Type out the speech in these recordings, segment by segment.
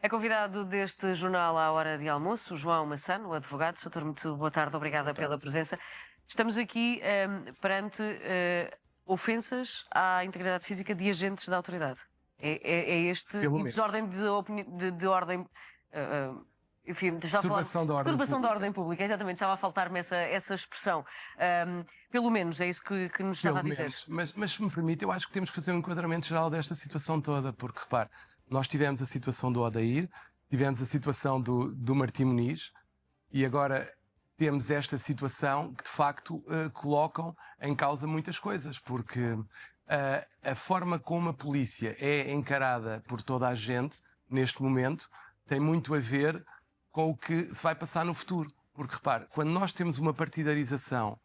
É convidado deste jornal à hora de almoço, o João Massano, o advogado. Doutor, muito boa tarde, obrigada pela presença. Estamos aqui perante ofensas à integridade física de agentes da autoridade. É este Pelo e menos. desordem de ordem. Enfim, estava a falar, Perturbação da ordem perturbação da pública. ordem pública, exatamente, estava a faltar-me essa expressão. Pelo menos é isso que nos estava a Pelo dizer. menos. Mas se me permite, eu acho que temos que fazer um enquadramento geral desta situação toda, porque repare, nós tivemos a situação do Odair, tivemos a situação do Martim Muniz e agora temos esta situação que de facto colocam em causa muitas coisas, porque a forma como a polícia é encarada por toda a gente neste momento tem muito a ver com o que se vai passar no futuro. Porque repare, quando nós temos uma partidarização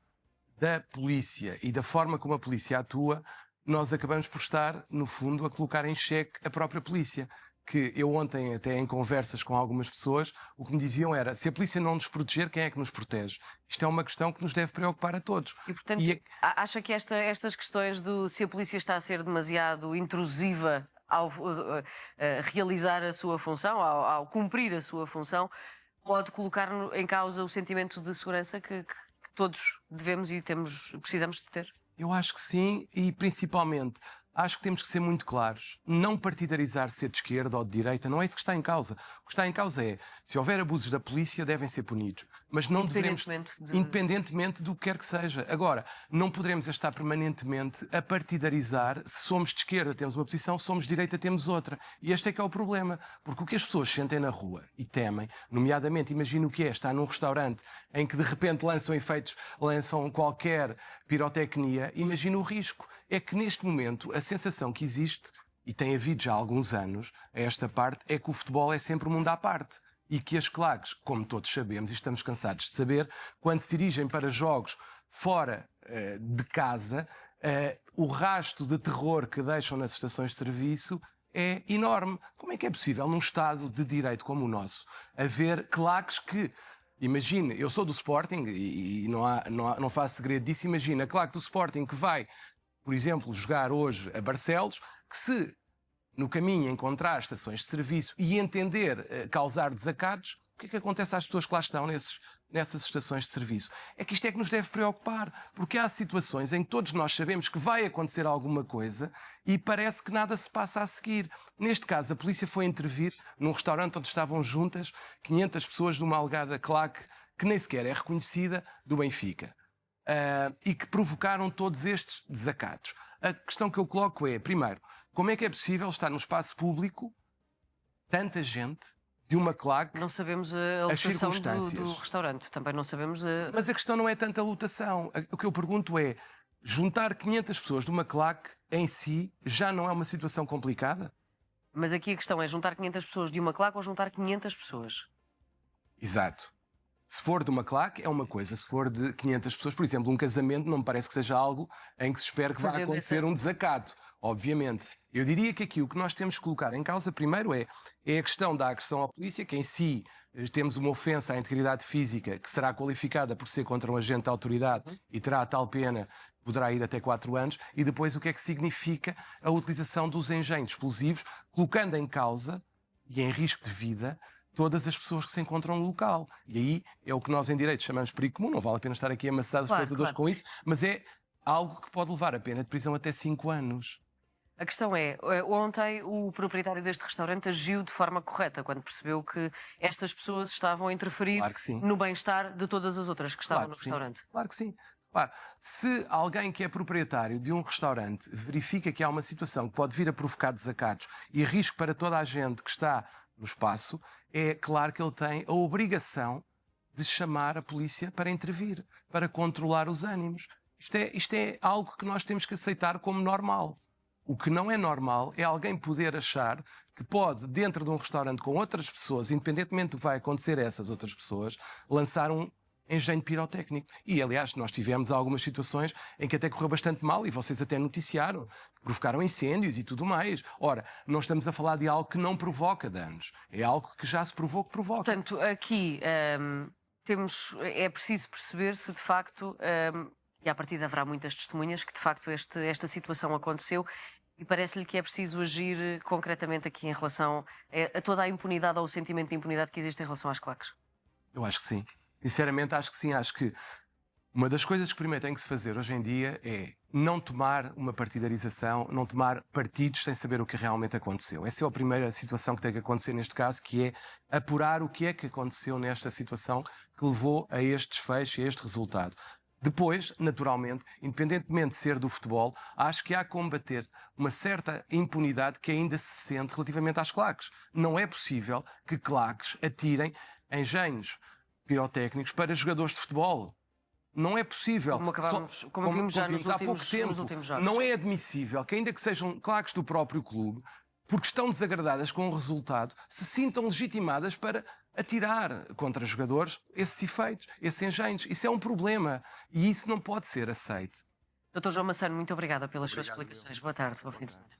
da polícia e da forma como a polícia atua, nós acabamos por estar, no fundo, a colocar em xeque a própria polícia. Que eu ontem, até em conversas com algumas pessoas, o que me diziam era: se a polícia não nos proteger, quem é que nos protege? Isto é uma questão que nos deve preocupar a todos. E, portanto, E acha que estas questões do se a polícia está a ser demasiado intrusiva ao realizar a sua função, ao cumprir a sua função, pode colocar em causa o sentimento de segurança que todos devemos e precisamos de ter? Eu acho que sim, e principalmente acho que temos que ser muito claros. Não partidarizar ser de esquerda ou de direita, não é isso que está em causa. O que está em causa é, se houver abusos da polícia, devem ser punidos. Mas não devemos, independentemente do que quer que seja. Agora, não poderemos estar permanentemente a partidarizar. Se somos de esquerda, temos uma posição, se somos de direita, temos outra. E este é que é o problema. Porque o que as pessoas sentem na rua e temem, nomeadamente, imagina o que é estar num restaurante em que de repente lançam qualquer pirotecnia, imagina o risco. É que neste momento a sensação que existe, e tem havido já há alguns anos, a esta parte, é que o futebol é sempre um mundo à parte. E que as claques, como todos sabemos e estamos cansados de saber, quando se dirigem para jogos fora de casa, o rasto de terror que deixam nas estações de serviço é enorme. Como é que é possível, num Estado de direito como o nosso, haver claques que... Imagina, eu sou do Sporting e não faço segredo disso. Imagina, a claque do Sporting que vai, por exemplo, jogar hoje a Barcelos, que se no caminho encontrar estações de serviço e entender causar desacatos, o que é que acontece às pessoas que lá estão nessas estações de serviço? É que isto é que nos deve preocupar, porque há situações em que todos nós sabemos que vai acontecer alguma coisa e parece que nada se passa a seguir. Neste caso, a polícia foi intervir num restaurante onde estavam juntas 500 pessoas de uma alegada claque que nem sequer é reconhecida, do Benfica. E que provocaram todos estes desacatos. A questão que eu coloco é, primeiro, como é que é possível estar no espaço público tanta gente de uma claque? Não sabemos a lotação do restaurante, também não sabemos... Mas a questão não é tanto a lotação. O que eu pergunto é, juntar 500 pessoas de uma claque em si já não é uma situação complicada? Mas aqui a questão é juntar 500 pessoas de uma claque ou juntar 500 pessoas? Exato. Se for de uma claque, é uma coisa. Se for de 500 pessoas, por exemplo, um casamento, não me parece que seja algo em que se espera que vá acontecer um desacato. Obviamente. Eu diria que aqui o que nós temos que colocar em causa, primeiro, é a questão da agressão à polícia, que em si temos uma ofensa à integridade física que será qualificada por ser contra um agente da autoridade e terá a tal pena, poderá ir até 4 anos, e depois o que é que significa a utilização dos engenhos explosivos, colocando em causa e em risco de vida todas as pessoas que se encontram no local. E aí é o que nós em direito chamamos de perigo comum, não vale a pena estar aqui a amassar os espectadores com isso, mas é algo que pode levar a pena de prisão até 5 anos. A questão é, ontem o proprietário deste restaurante agiu de forma correta quando percebeu que estas pessoas estavam a interferir no bem-estar de todas as outras que estavam no restaurante. Claro que sim. Claro, se alguém que é proprietário de um restaurante verifica que há uma situação que pode vir a provocar desacatos e risco para toda a gente que está no espaço, é claro que ele tem a obrigação de chamar a polícia para intervir, para controlar os ânimos. Isto é algo que nós temos que aceitar como normal. O que não é normal é alguém poder achar que pode, dentro de um restaurante com outras pessoas, independentemente do que vai acontecer a essas outras pessoas, lançar um engenho pirotécnico. E, aliás, nós tivemos algumas situações em que até correu bastante mal e vocês até noticiaram, provocaram incêndios e tudo mais. Ora, não estamos a falar de algo que não provoca danos. É algo que já se provou que provoca. Portanto, aqui é preciso perceber se de facto, e à partida haverá muitas testemunhas, que de facto esta situação aconteceu E parece-lhe que é preciso agir concretamente aqui em relação a toda a impunidade ou o sentimento de impunidade que existe em relação às claques? Eu acho que sim. Sinceramente, acho que sim. Acho que uma das coisas que primeiro tem que se fazer hoje em dia é não tomar uma partidarização, não tomar partidos sem saber o que realmente aconteceu. Essa é a primeira situação que tem que acontecer neste caso, que é apurar o que é que aconteceu nesta situação que levou a este desfecho e a este resultado. Depois, naturalmente, independentemente de ser do futebol, acho que há que combater uma certa impunidade que ainda se sente relativamente às claques. Não é possível que claques atirem engenhos pirotécnicos para jogadores de futebol. Não é possível. Como vimos já nos há pouco últimos tempo. jogos. Não é admissível que, ainda que sejam claques do próprio clube, porque estão desagradadas com o resultado, se sintam legitimadas para atirar contra jogadores esses efeitos, esses engenhos. Isso é um problema e isso não pode ser aceito. Dr. João Massano, muito obrigada pelas suas explicações. Boa tarde, bom fim de semana.